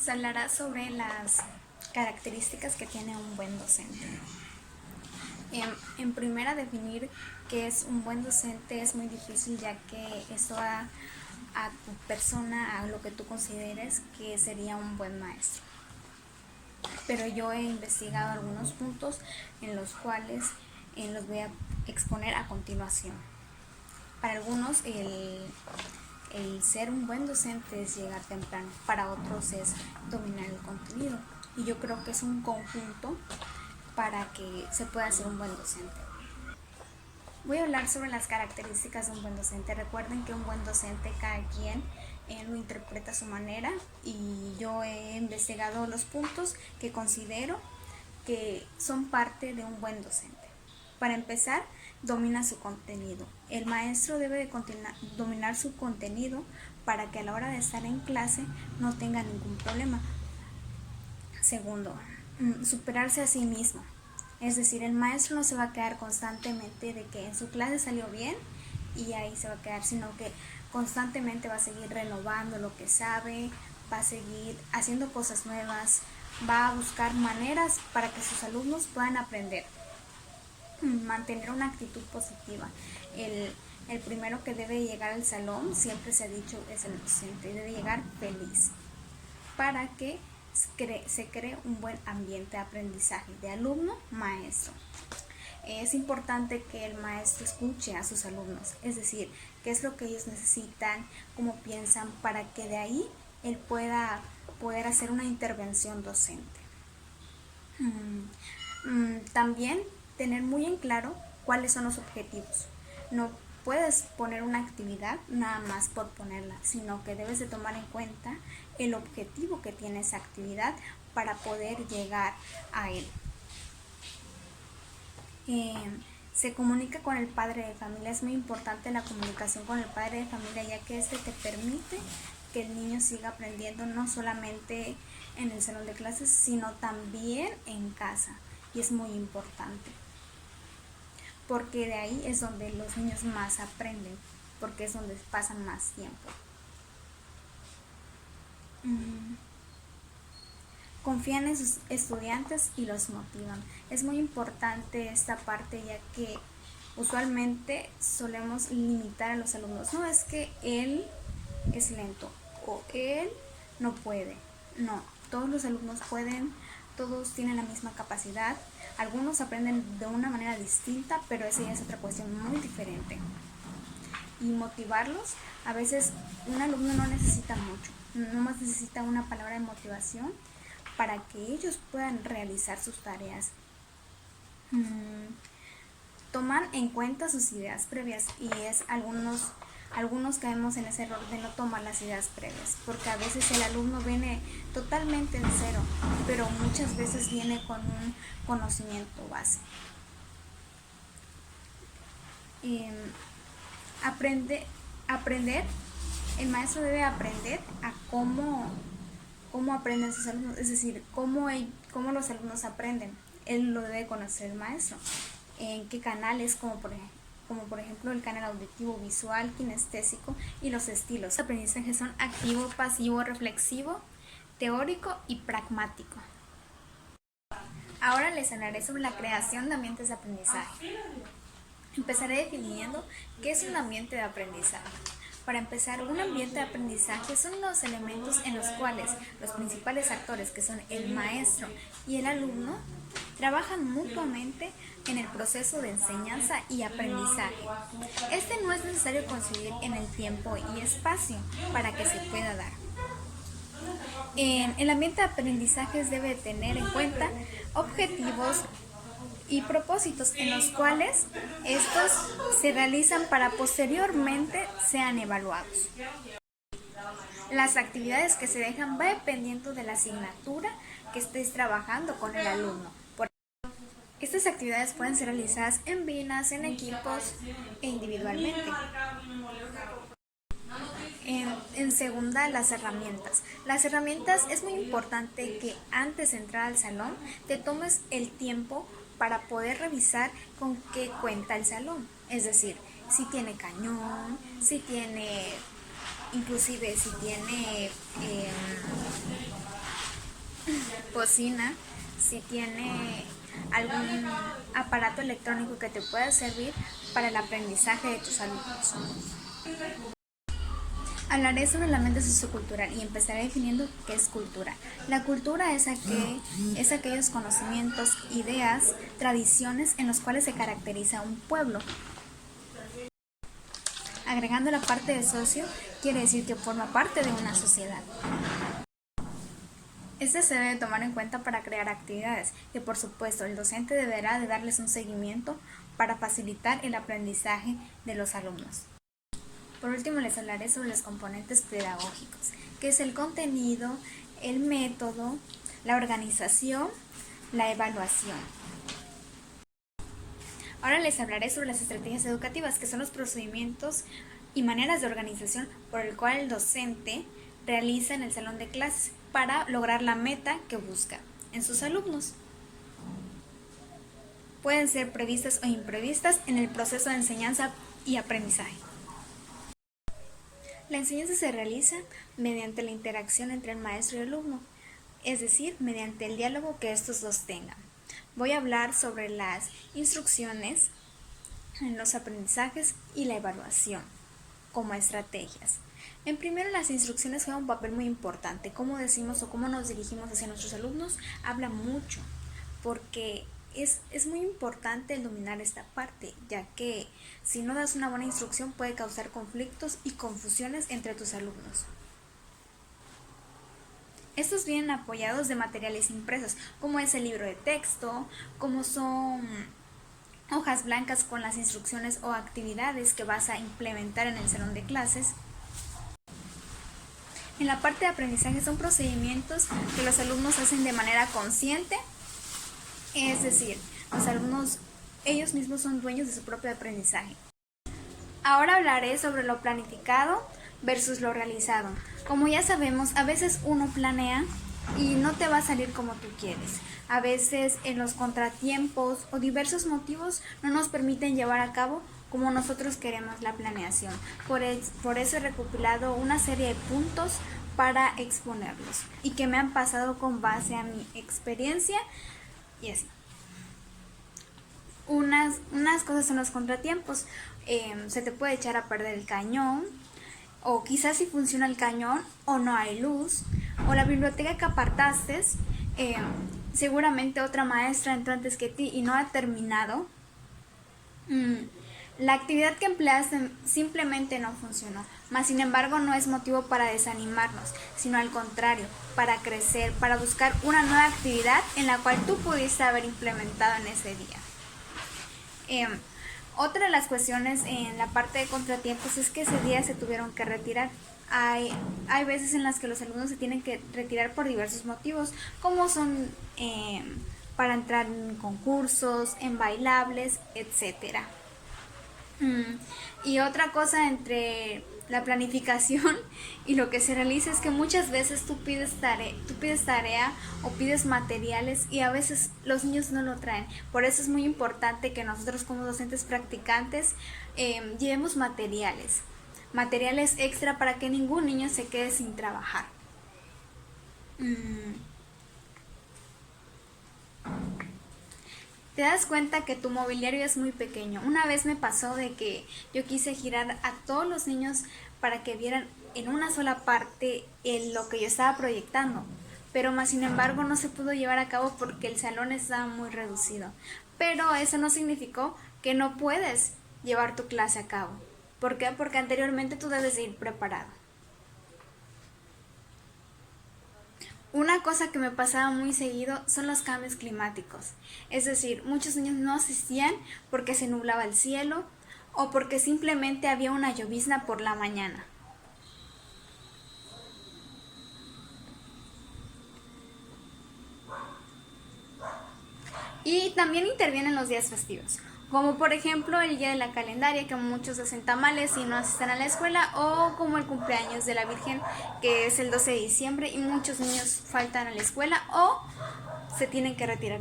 Se hablará sobre las características que tiene un buen docente. En primera, definir qué es un buen docente es muy difícil, ya que eso a tu persona, a lo que tú consideres que sería un buen maestro. Pero yo he investigado algunos puntos en los cuales los voy a exponer a continuación. Para algunos el ser un buen docente es llegar temprano, para otros es dominar el contenido. Y yo creo que es un conjunto para que se pueda ser un buen docente. Voy a hablar sobre las características de un buen docente. Recuerden que un buen docente, cada quien lo interpreta a su manera, y yo he investigado los puntos que considero que son parte de un buen docente. Para empezar, domina su contenido. El maestro debe de dominar su contenido para que a la hora de estar en clase no tenga ningún problema. Segundo, superarse a sí mismo. Es decir, el maestro no se va a quedar constantemente de que en su clase salió bien y ahí se va a quedar, sino que constantemente va a seguir renovando lo que sabe, va a seguir haciendo cosas nuevas, va a buscar maneras para que sus alumnos puedan aprender. Mantener una actitud positiva. El primero que debe llegar al salón, siempre se ha dicho, es el docente. Debe llegar feliz para que se cree un buen ambiente de aprendizaje de alumno-maestro. Es importante que el maestro escuche a sus alumnos, es decir, qué es lo que ellos necesitan, cómo piensan, para que de ahí él pueda poder hacer una intervención docente. También tener muy en claro cuáles son los objetivos. No puedes poner una actividad nada más por ponerla, sino que debes de tomar en cuenta el objetivo que tiene esa actividad para poder llegar a él. Se comunica con el padre de familia. Es muy importante la comunicación con el padre de familia, ya que este te permite que el niño siga aprendiendo no solamente en el salón de clases, sino también en casa. Y es muy importante, porque de ahí es donde los niños más aprenden, porque es donde pasan más tiempo. Confían en sus estudiantes y los motivan. Es muy importante esta parte, ya que usualmente solemos limitar a los alumnos. No, es que él es lento o él no puede. No, todos los alumnos pueden, todos tienen la misma capacidad. Algunos aprenden de una manera distinta, pero esa ya es otra cuestión muy diferente. Y motivarlos, a veces un alumno no necesita mucho, nomás necesita una palabra de motivación para que ellos puedan realizar sus tareas. Toman en cuenta sus ideas previas, y algunos caemos en ese error de no tomar las ideas previas, porque a veces el alumno viene totalmente de cero, pero muchas veces viene con un conocimiento base. Aprender, el maestro debe aprender a cómo aprenden sus alumnos, es decir, cómo los alumnos aprenden. Él lo debe conocer el maestro. En qué canales, como por ejemplo el canal auditivo, visual, kinestésico, y los estilos. Los aprendizajes son activo, pasivo, reflexivo, teórico y pragmático. Ahora les hablaré sobre la creación de ambientes de aprendizaje. Empezaré definiendo qué es un ambiente de aprendizaje. Para empezar, un ambiente de aprendizaje son los elementos en los cuales los principales actores, que son el maestro y el alumno, trabajan mutuamente en el proceso de enseñanza y aprendizaje. Este no es necesario coincidir en el tiempo y espacio para que se pueda dar. El ambiente de aprendizaje debe tener en cuenta objetivos y propósitos, en los cuales estos se realizan para posteriormente sean evaluados. Las actividades que se dejan va dependiendo de la asignatura que estés trabajando con el alumno. Estas actividades pueden ser realizadas en binas, en equipos e individualmente. En segunda, las herramientas. Las herramientas, es muy importante que antes de entrar al salón te tomes el tiempo para poder revisar con qué cuenta el salón. Es decir, si tiene cañón, si tiene, inclusive si tiene cocina, si tiene algún aparato electrónico que te pueda servir para el aprendizaje de tus alumnos. Hablaré sobre la mente sociocultural y empezaré definiendo qué es cultura. La cultura es aquellos conocimientos, ideas, tradiciones en los cuales se caracteriza un pueblo. Agregando la parte de socio, quiere decir que forma parte de una sociedad. Este se debe tomar en cuenta para crear actividades, que por supuesto el docente deberá de darles un seguimiento para facilitar el aprendizaje de los alumnos. Por último, les hablaré sobre los componentes pedagógicos, que es el contenido, el método, la organización, la evaluación. Ahora les hablaré sobre las estrategias educativas, que son los procedimientos y maneras de organización por el cual el docente realiza en el salón de clases para lograr la meta que busca en sus alumnos. Pueden ser previstas o imprevistas en el proceso de enseñanza y aprendizaje. La enseñanza se realiza mediante la interacción entre el maestro y el alumno, es decir, mediante el diálogo que estos dos tengan. Voy a hablar sobre las instrucciones, los aprendizajes y la evaluación como estrategias. En primero, las instrucciones juegan un papel muy importante. Cómo decimos o cómo nos dirigimos hacia nuestros alumnos habla mucho, porque es muy importante el dominar esta parte, ya que si no das una buena instrucción puede causar conflictos y confusiones entre tus alumnos. Estos vienen apoyados de materiales impresos, como es el libro de texto, como son hojas blancas con las instrucciones o actividades que vas a implementar en el salón de clases. En la parte de aprendizaje son procedimientos que los alumnos hacen de manera consciente, es decir, los alumnos ellos mismos son dueños de su propio aprendizaje. Ahora hablaré sobre lo planificado versus lo realizado. Como ya sabemos, a veces uno planea y no te va a salir como tú quieres. A veces en los contratiempos o diversos motivos no nos permiten llevar a cabo como nosotros queremos la planeación. Por eso he recopilado una serie de puntos para exponerlos y que me han pasado con base a mi experiencia y así. Unas cosas son los contratiempos. Se te puede echar a perder el cañón, o quizás si funciona el cañón o no hay luz, o la biblioteca que apartaste, seguramente otra maestra entró antes que ti y no ha terminado. La actividad que empleaste simplemente no funcionó, mas sin embargo no es motivo para desanimarnos, sino al contrario, para crecer, para buscar una nueva actividad en la cual tú pudiste haber implementado en ese día. Otra de las cuestiones en la parte de contratiempos es que ese día se tuvieron que retirar. Hay veces en las que los alumnos se tienen que retirar por diversos motivos, como son para entrar en concursos, en bailables, etc. Y otra cosa entre la planificación y lo que se realiza es que muchas veces tú pides tarea o pides materiales y a veces los niños no lo traen. Por eso es muy importante que nosotros como docentes practicantes llevemos materiales extra para que ningún niño se quede sin trabajar. Te das cuenta que tu mobiliario es muy pequeño. Una vez me pasó de que yo quise girar a todos los niños para que vieran en una sola parte lo que yo estaba proyectando, pero más sin embargo no se pudo llevar a cabo porque el salón estaba muy reducido. Pero eso no significó que no puedes llevar tu clase a cabo. ¿Por qué? Porque anteriormente tú debes de ir preparado. Una cosa que me pasaba muy seguido son los cambios climáticos. Es decir, muchos niños no asistían porque se nublaba el cielo o porque simplemente había una llovizna por la mañana. Y también intervienen los días festivos, como por ejemplo el día de la calendaria, que muchos hacen tamales y no asisten a la escuela, o como el cumpleaños de la Virgen, que es el 12 de diciembre y muchos niños faltan a la escuela o se tienen que retirar.